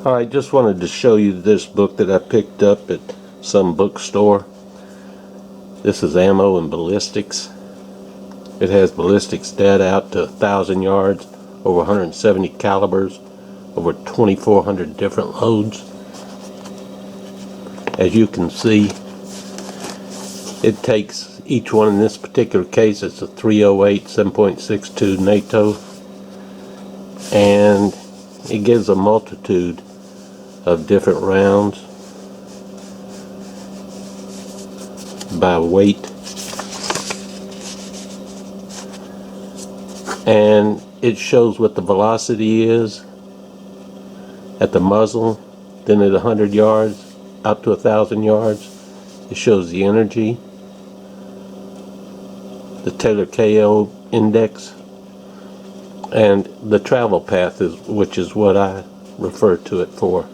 I just wanted to show you this book that I picked up at some bookstore. This is Ammo and Ballistics. It has ballistics data out to 1,000 yards, over 170 calibers, over 2,400 different loads. As you can see, it takes each one. In this particular case, it's a 308 7.62 NATO, and it gives a multitude of different rounds by weight, and it shows what the velocity is at the muzzle, then at 100 yards, up to 1,000 yards. It shows the energy, the Taylor KO index, and the travel path, which is what I refer to it for.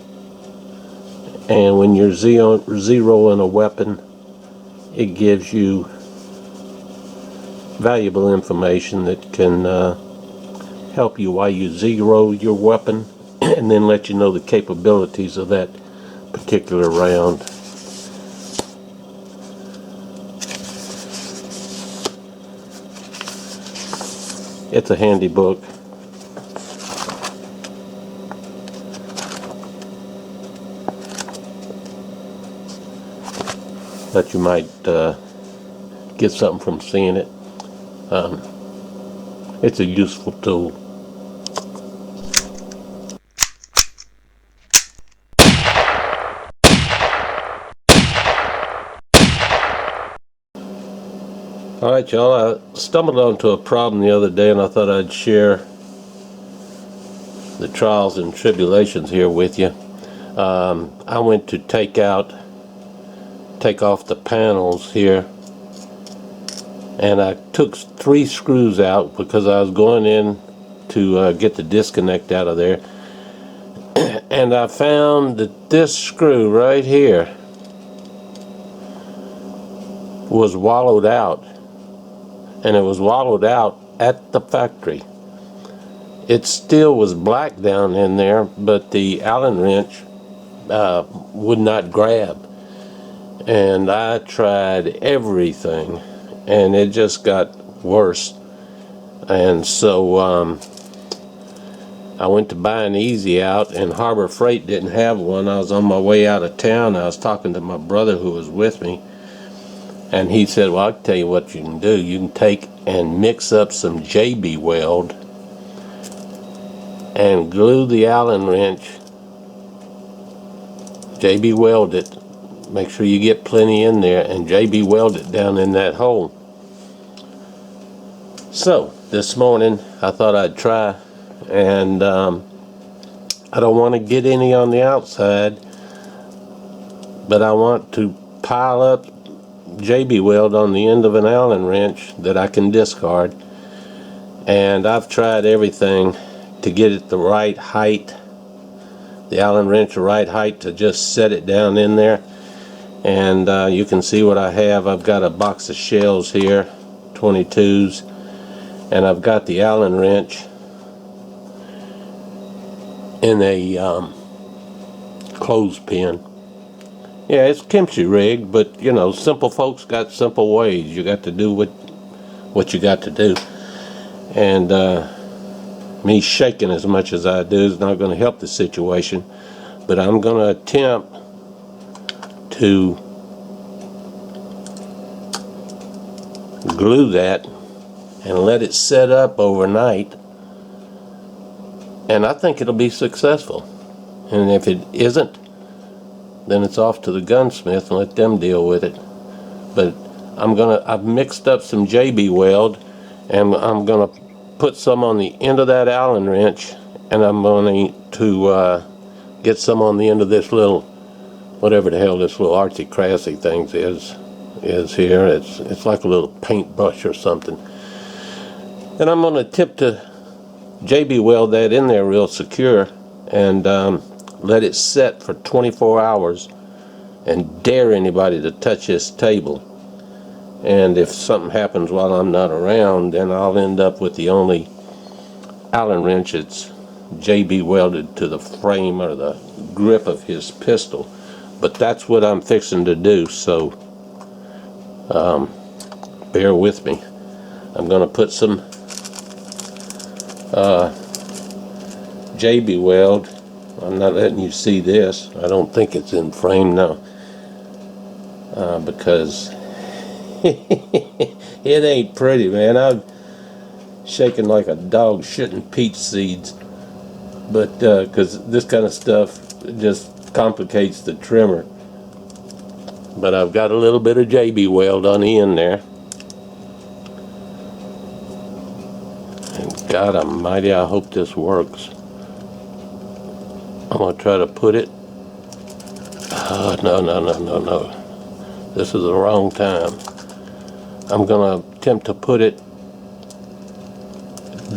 And when you're zeroing a weapon, it gives you valuable information that can help you while you zero your weapon, and then let you know the capabilities of that particular round. It's a handy book. But you might get something from seeing it. It's a useful tool. Alright, y'all, I stumbled onto a problem the other day, and I thought I'd share the trials and tribulations here with you. I went to take off the panels here, and I took 3 screws out because I was going in to get the disconnect out of there, and I found that this screw right here was wallowed out, and it was wallowed out at the factory. It still was black down in there, but the Allen wrench would not grab. And I tried everything, and it just got worse. And so I went to buy an Easy Out, and Harbor Freight didn't have one. I was on my way out of town. I was talking to my brother who was with me, and he said, well, I'll tell you what you can do. You can take and mix up some JB Weld and glue the Allen wrench. JB Weld it. Make sure you get plenty in there, and JB Weld it down in that hole. So this morning I thought I'd try, and I don't want to get any on the outside, but I want to pile up JB Weld on the end of an Allen wrench that I can discard. And I've tried everything to get it the right height, the Allen wrench the right height to just set it down in there. And you can see what I have. I've got a box of shells here, 22s, and I've got the Allen wrench in a clothespin. Yeah, it's kimchi rigged, but you know, simple folks got simple ways. You got to do what you got to do. And me shaking as much as I do is not going to help the situation, but I'm going to attempt to glue that and let it set up overnight, and I think it'll be successful. And if it isn't, then it's off to the gunsmith and let them deal with it. But I've mixed up some JB Weld, and I'm gonna put some on the end of that Allen wrench, and I'm going to get some on the end of this little, whatever the hell this little artsy craftsy thing is here. It's like a little paintbrush or something. And I'm going to attempt to JB Weld that in there real secure, and let it set for 24 hours and dare anybody to touch this table. And if something happens while I'm not around, then I'll end up with the only Allen wrench that's JB welded to the frame or the grip of his pistol. But that's what I'm fixing to do, so bear with me. I'm going to put some JB weld. I'm not letting you see this. I don't think it's in frame now, because it ain't pretty, man. I'm shaking like a dog shitting peach seeds, but because this kind of stuff just complicates the trimmer. But I've got a little bit of JB weld on the end there. And God almighty, I hope this works. I'm going to try to put it. Oh, no. This is the wrong time. I'm going to attempt to put it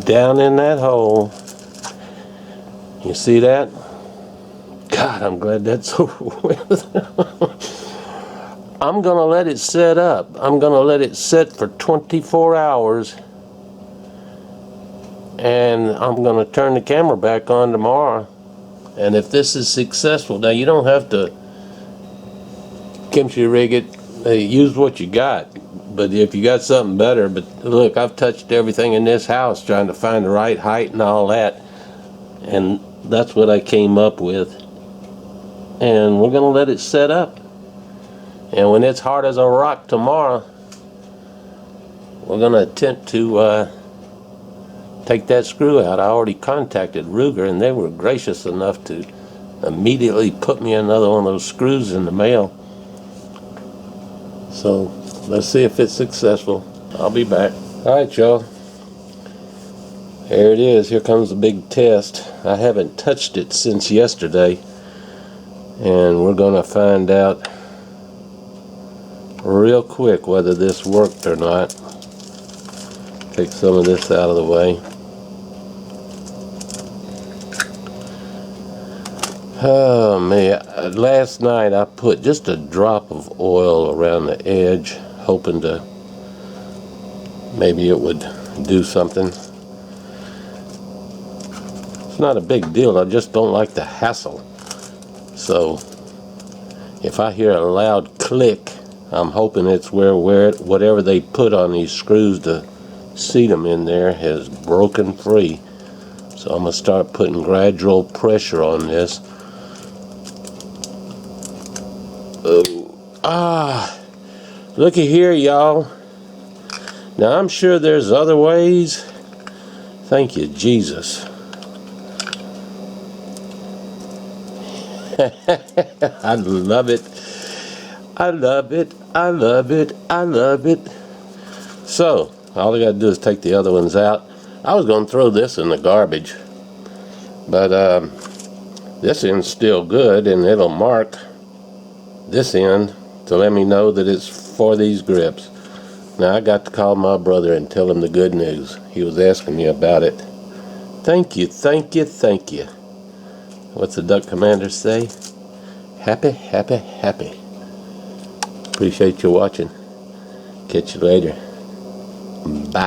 down in that hole. You see that? God, I'm glad that's over with. I'm going to let it set up. I'm going to let it sit for 24 hours. And I'm going to turn the camera back on tomorrow. And if this is successful, now you don't have to kimchi rig it. Use what you got. But if you got something better, but look, I've touched everything in this house trying to find the right height and all that. And that's what I came up with. And we're going to let it set up. And when it's hard as a rock tomorrow, we're going to attempt to take that screw out. I already contacted Ruger, and they were gracious enough to immediately put me another one of those screws in the mail. So let's see if it's successful. I'll be back. Alright, y'all. There it is. Here comes the big test. I haven't touched it since yesterday, and we're going to find out real quick whether this worked or not. Take some of this out of the way. Oh man, last night I put just a drop of oil around the edge, hoping to maybe it would do something. It's not a big deal, I just don't like the hassle. So if I hear a loud click, I'm hoping it's where whatever they put on these screws to seat them in there has broken free. So I'm going to start putting gradual pressure on this. Looky here, y'all. Now I'm sure there's other ways. Thank you, Jesus. I love it. I love it. I love it. I love it. So, all I got to do is take the other ones out. I was going to throw this in the garbage, but this end's still good, and it'll mark this end to let me know that it's for these grips. Now I got to call my brother and tell him the good news. He was asking me about it. Thank you, thank you, thank you. What's the duck commander say? Happy, happy, happy. Appreciate you watching. Catch you later. Bye.